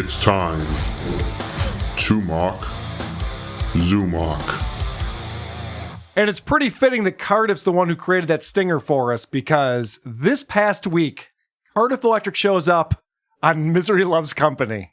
It's time to mock Zoomock. And it's pretty fitting that Cardiff's the one who created that stinger for us, because this past week, Cardiff Electric shows up on Misery Loves Company.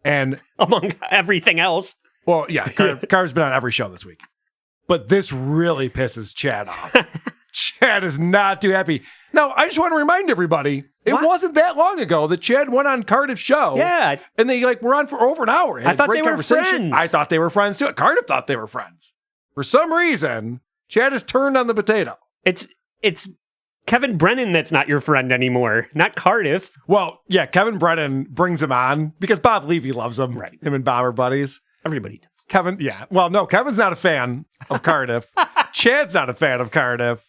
And among everything else. Well, yeah, Cardiff's been on every show this week. But this really pisses Chad off. Chad is not too happy. Now, I just want to remind everybody, it wasn't that long ago that Chad went on Cardiff's show. Yeah. And they were on for over an hour. I thought they were friends. I thought they were friends too. Cardiff thought they were friends. For some reason, Chad has turned on the potato. It's Kevin Brennan that's not your friend anymore, not Cardiff. Well, yeah, Kevin Brennan brings him on because Bob Levy loves him. Right. Him and Bob are buddies. Everybody does. Kevin, yeah. Well, no, Kevin's not a fan of Cardiff. Chad's not a fan of Cardiff.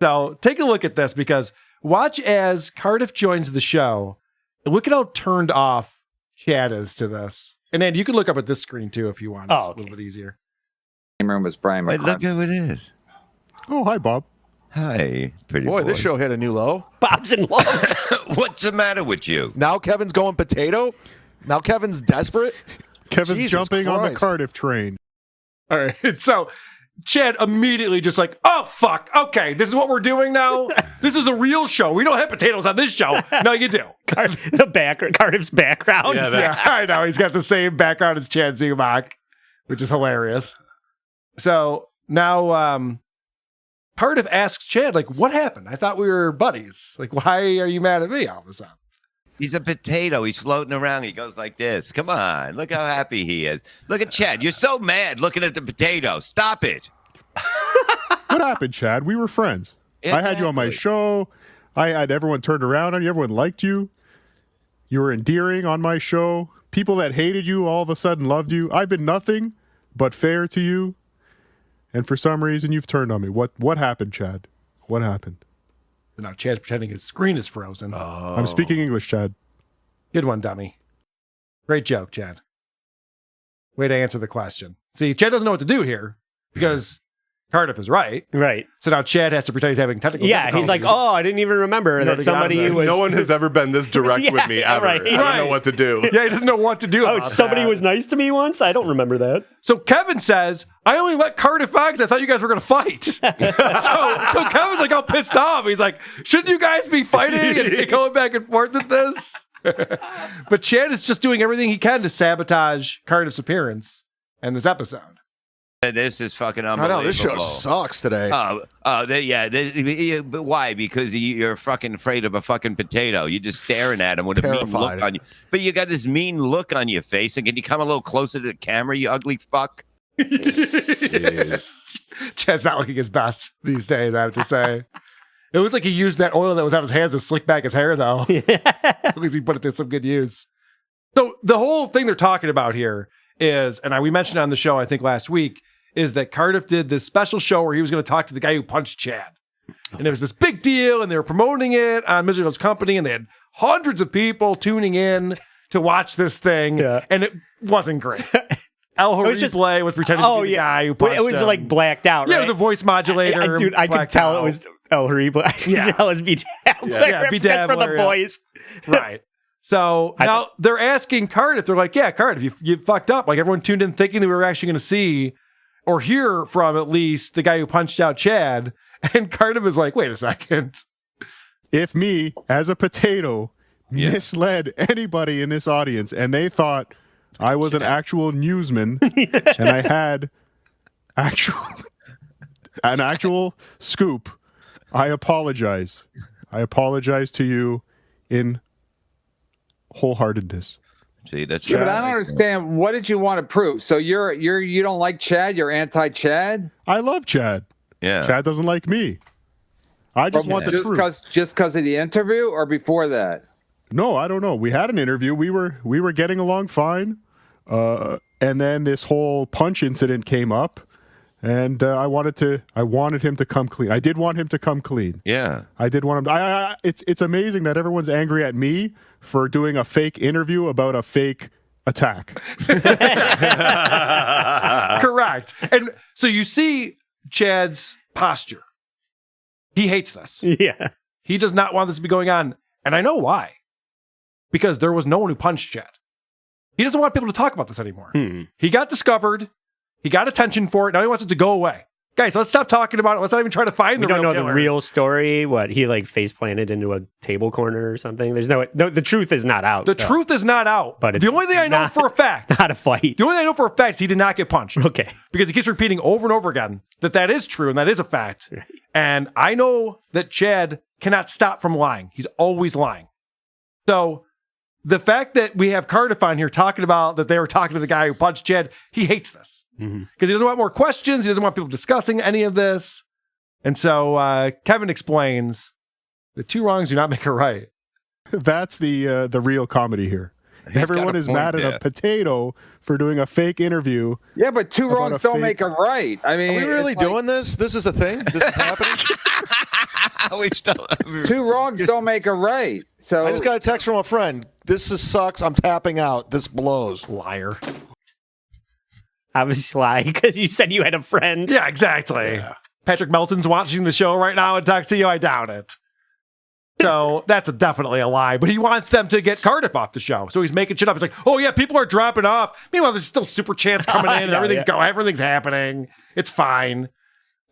So take a look at this, because watch as Cardiff joins the show. Look at how turned off Chad is to this. And Andy, you can look up at this screen too if you want. It's a little bit easier. Room was Brian McCarthy. Look who it is. Oh, hi, Bob. Hi, pretty boy. boy. This show hit a new low. Bob's in love. What's the matter with you? Now Kevin's going potato. Now Kevin's desperate. Kevin's Jesus jumping on the Christ. Cardiff train. All right. So Chad immediately just like, oh, fuck. Okay, this is what we're doing now. This is a real show. We don't have potatoes on this show. No, you do. Cardiff's background. Yeah, I know. He's got the same background as Chad Zumach, which is hilarious. So now Cardiff asks Chad, like, what happened? I thought we were buddies. Like, why are you mad at me all of a sudden? He's a potato. He's floating around. He goes like this. Come on. Look how happy he is. Look at Chad. You're so mad looking at the potato. Stop it. What happened, Chad? We were friends. I had you on my Exactly. show. I had everyone turned around on you. Everyone liked you. You were endearing on my show. People that hated you all of a sudden loved you. I've been nothing but fair to you. And for some reason, you've turned on me. What happened, Chad? What happened? Now Chad's pretending his screen is frozen. I'm speaking English, Chad. Good one, dummy. Great joke, Chad. Way to answer the question. See, Chad doesn't know what to do here because Cardiff is right. Right. So now Chad has to pretend he's having technical Yeah, he's like, difficulties. oh, I didn't even remember that somebody was... No one has ever been this direct with me, ever. right. I don't know what to do. Yeah, he doesn't know what to do. Oh, about somebody that. was nice to me once? I don't remember that. So Kevin says, I only let Cardiff on because I thought you guys were going to fight. so Kevin's like all pissed off. He's like, shouldn't you guys be fighting and going back and forth with this? But Chad is just doing everything he can to sabotage Cardiff's appearance and this episode. This is fucking I unbelievable. know this show sucks today. But why? Because you're fucking afraid of a fucking potato. You're just staring at him with a mean Terrified. look on you. But you got this mean look on your face. And can you come a little closer to the camera, you ugly fuck? Chad's not looking his best these days, I have to say. It looks like he used that oil that was on his hands to slick back his hair, though. At least he put it to some good use. So the whole thing they're talking about here is, and we mentioned on the show, I think last week, is that Cardiff did this special show where he was going to talk to the guy who punched Chad. And it was this big deal, and they were promoting it on Misery Loves Company, and they had hundreds of people tuning in to watch this thing, and it wasn't great. El Hariplay was pretending to be the guy who punched It was him. like blacked out, right? Yeah, it was a voice modulator. Dude, I could tell it was El Hariplay. I could tell it was B-Dabbler. B-Dabbler, for the voice. Right. So now they're asking Cardiff, they're like, yeah, Cardiff, you fucked up. Like everyone tuned in thinking that we were actually going to see or hear from at least the guy who punched out Chad. And Cardiff is like, wait a second. If me, as a potato, misled anybody in this audience and they thought I was an actual newsman and I had an actual scoop, I apologize. I apologize to you in wholeheartedness. See, that's Yeah, but I don't understand. What did you want to prove? So you don't like Chad? You're anti-Chad? I love Chad. Yeah. Chad doesn't like me. I just want the truth. Just because of the interview, or before that? No, I don't know. We had an interview. We were getting along fine, and then this whole punch incident came up, and I wanted him to come clean. I did want him to come clean. Yeah. I did want him. It's amazing that everyone's angry at me for doing a fake interview about a fake attack. Correct. And so you see Chad's posture. He hates this. Yeah. He does not want this to be going on. And I know why. Because there was no one who punched Chad. He doesn't want people to talk about this anymore. He got discovered. He got attention for it. Now he wants it to go away. Guys, let's stop talking about it. Let's not even try to find the real We don't know killer. the real story. What, he like face planted into a table corner or something? There's no the truth is not out. The truth is not out. But it's the only thing I know for a fact, not a fight. the only thing I know for a fact is he did not get punched. Okay. Because he keeps repeating over and over again that is true and that is a fact. And I know that Chad cannot stop from lying. He's always lying. So the fact that we have Cardiff on here talking about that they were talking to the guy who punched Chad, he hates this. Because he doesn't want more questions. He doesn't want people discussing any of this. And so Kevin explains the two wrongs do not make a right. That's the real comedy here. He's got Everyone a is point mad at there. a potato for doing a fake interview. Yeah, but two About wrongs a don't fake- make a right. I mean, Are we really it's like, doing this? This is a thing? This is happening? We still- two wrongs don't make a right. So I just got a text from a friend. Sucks. I'm tapping out. This blows. Liar. I was lying because you said you had a friend. Yeah, exactly. Patrick Melton's watching the show right now and talks to you. I doubt it. So that's definitely a lie. But he wants them to get Cardiff off the show. So he's making shit up. He's like, oh, yeah, people are dropping off. Meanwhile, there's still super chats coming in and everything's going. Everything's happening. It's fine.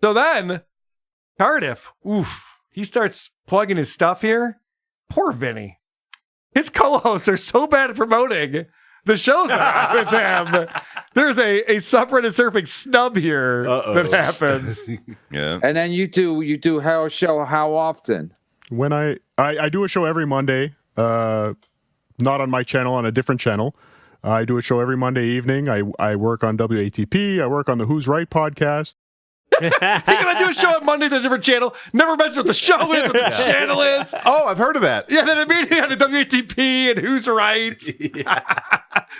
So then Cardiff, he starts plugging his stuff here. Poor Vinny. His co-hosts are so bad at promoting the shows that are with him. There's a subreddit surfing snub here that happens. Yeah. and then you do how show how often? When I do a show every Monday, not on my channel, on a different channel. I do a show every Monday evening. I work on WATP. I work on the Who's Right podcast. He's gonna do a show on Mondays on a different channel. Never mention what the show is, what the channel is. Oh, I've heard of that. Yeah, then immediately on the WATP and Who's Right.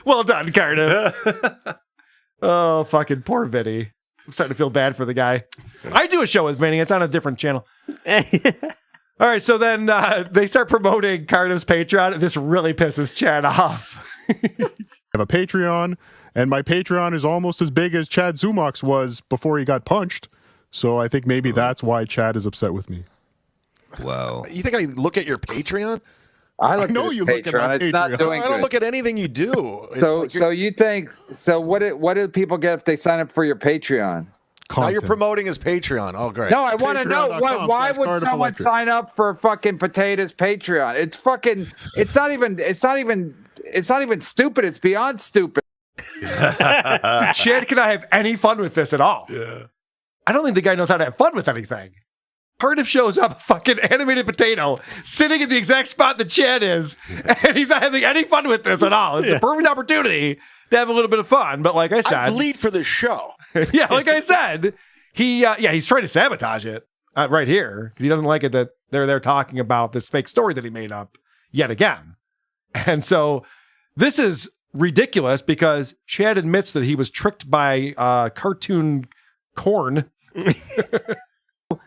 Well done, Cardiff. Oh, fucking poor Vinny. I'm starting to feel bad for the guy. I do a show with Vinny. It's on a different channel. All right, so then they start promoting Cardiff's Patreon. This really pisses Chad off. I have a Patreon, and my Patreon is almost as big as Chad Zumach's was before he got punched. So I think maybe that's why Chad is upset with me. Wow. You think I look at your Patreon? I look know at you his look at my Patreon. It's not Patreon. doing I don't good. look at anything you do. It's So like you're- you think what do people get if they sign up for your Patreon? now you're Content. promoting his Patreon. Oh, great. No, I want to know Patreon.com/Cardiff why would someone Electric. sign up for fucking Potatoes Patreon? It's not even stupid. It's beyond stupid. Chad cannot have any fun with this at all. Yeah. I don't think the guy knows how to have fun with anything. Cardiff shows up, fucking animated potato, sitting in the exact spot that Chad is, and he's not having any fun with this at all. It's a perfect opportunity to have a little bit of fun. But like I I said, bleed for this show. yeah, like I said, he's trying to sabotage it right here because he doesn't like it that they're there talking about this fake story that he made up yet again. And so this is ridiculous because Chad admits that he was tricked by cartoon corn.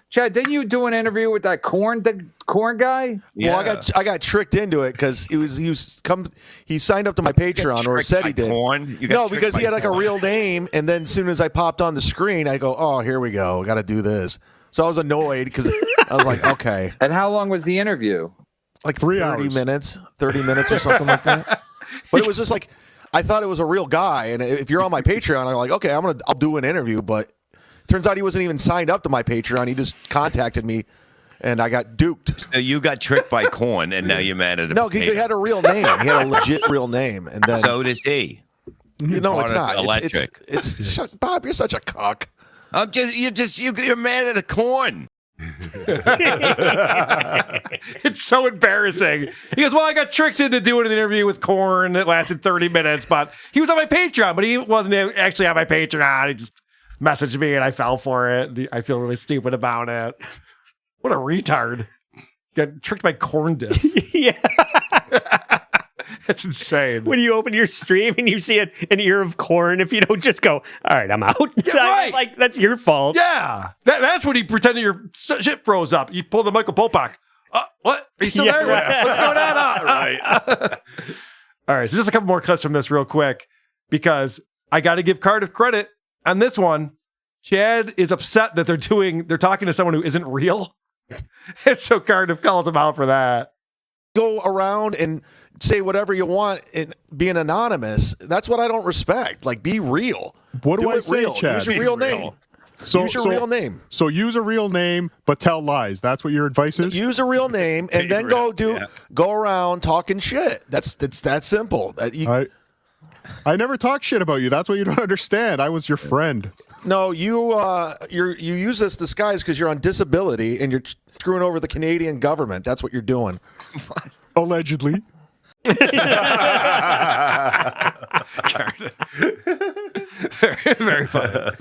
Chad, didn't you do an interview with that corn guy? Well, I got tricked into it because he signed up to my Patreon, or said he did. No, because he had like a real name, and then as soon as I popped on the screen, I go, "Oh, here we go, got to do this." So I was annoyed because I was like, "Okay." And how long was the interview? Like 3 30 hours. minutes, 30 minutes or something like that. But it was just like I thought it was a real guy, and if you're on my Patreon, I'm like, okay, I'll do an interview. But turns out he wasn't even signed up to my Patreon. He just contacted me, and I got duped. So you got tricked by corn, and now you're mad at him. No, he had a real name. He had a legit real name, and then So does he. no, it's Part of not. Electric. It's Bob. You're such a cock. You're mad at a corn. It's so embarrassing. He goes, well, I got tricked into doing an interview with Korn that lasted 30 minutes, but he was on my Patreon, but he wasn't actually on my Patreon. He just messaged me and I fell for it. I feel really stupid about it. What a retard. Got tricked by corn dip. Yeah. That's insane. When you open your stream and you see an ear of corn, if you don't just go, all right, I'm out. Yeah, right. Like, that's your fault. Yeah. That's when he pretended your shit froze up. You pulled the Michael Popak. What? Are you still Yeah, there? right. What's going on? Right. All right. So just a couple more clips from this real quick because I got to give Cardiff credit on this one. Chad is upset that they're talking to someone who isn't real. And so Cardiff calls him out for that. go around and say whatever you want and being anonymous. That's what I don't respect. Like, be real. What do I it say, real. Chad? Use your real name. Use your real name. So use a real name, but tell lies. That's what your advice is? Use a real name and then go around talking shit. It's that simple. I never talk shit about you. That's what you don't understand. I was your friend. No, you use this disguise because you're on disability and you're screwing over the Canadian government. That's what you're doing. Allegedly. very, very funny.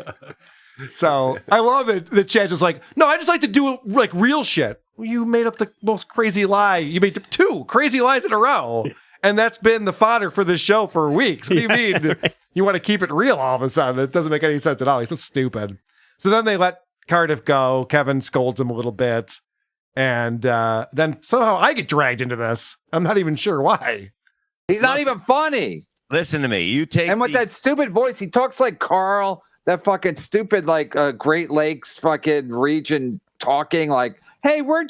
So I love it that Chad's just like, no, I just like to do like real shit. You made up the most crazy lie. You made 2 crazy lies in a row. And that's been the fodder for this show for weeks. What do you mean? Right. You want to keep it real all of a sudden? It doesn't make any sense at all. He's so stupid. So then they let Cardiff go. Kevin scolds him a little bit. And then somehow I get dragged into this. I'm not even sure why. He's not even funny. Listen to me. You take and with that stupid voice, he talks like Carl, that fucking stupid like Great Lakes fucking region talking like, hey, we're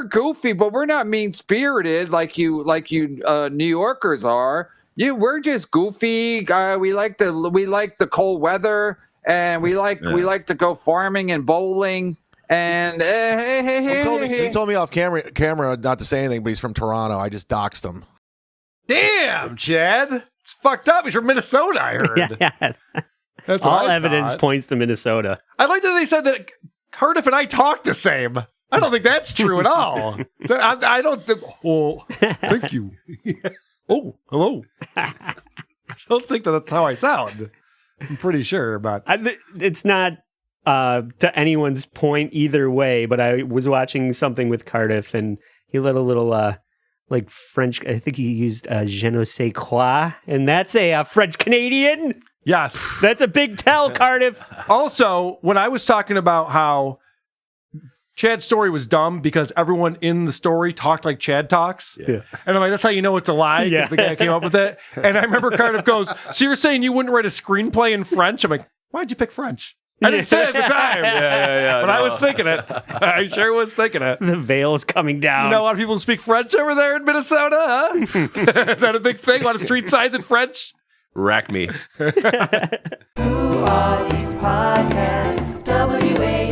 goofy, but we're not mean spirited like you New Yorkers are. We're just goofy. We like the cold weather, and we like to go farming and bowling. And he told me off camera not to say anything, but he's from Toronto. I just doxed him. Damn, Chad, it's fucked up. He's from Minnesota. I heard. Yeah. That's all evidence points to Minnesota. I like that they said that Cardiff and I talk the same. I don't think that's true at all. So I don't think. Oh, thank you. Oh, hello. I don't think that's how I sound. I'm pretty sure, but it's not to anyone's point either way. But I was watching something with Cardiff, and he let a little like French. I think he used je ne sais quoi, and that's a French Canadian. Yes, that's a big tell, Cardiff. Also, when I was talking about how Chad's story was dumb because everyone in the story talked like Chad talks. Yeah. And I'm like, that's how you know it's a lie, because the guy came up with it. And I remember Cardiff goes, so you're saying you wouldn't write a screenplay in French? I'm like, why'd you pick French? I didn't say it at the time. But I was thinking it. I sure was thinking it. The veil's coming down. You know a lot of people speak French over there in Minnesota, huh? Is that a big thing? A lot of street signs in French? Rack me. Who are these podcasts? WA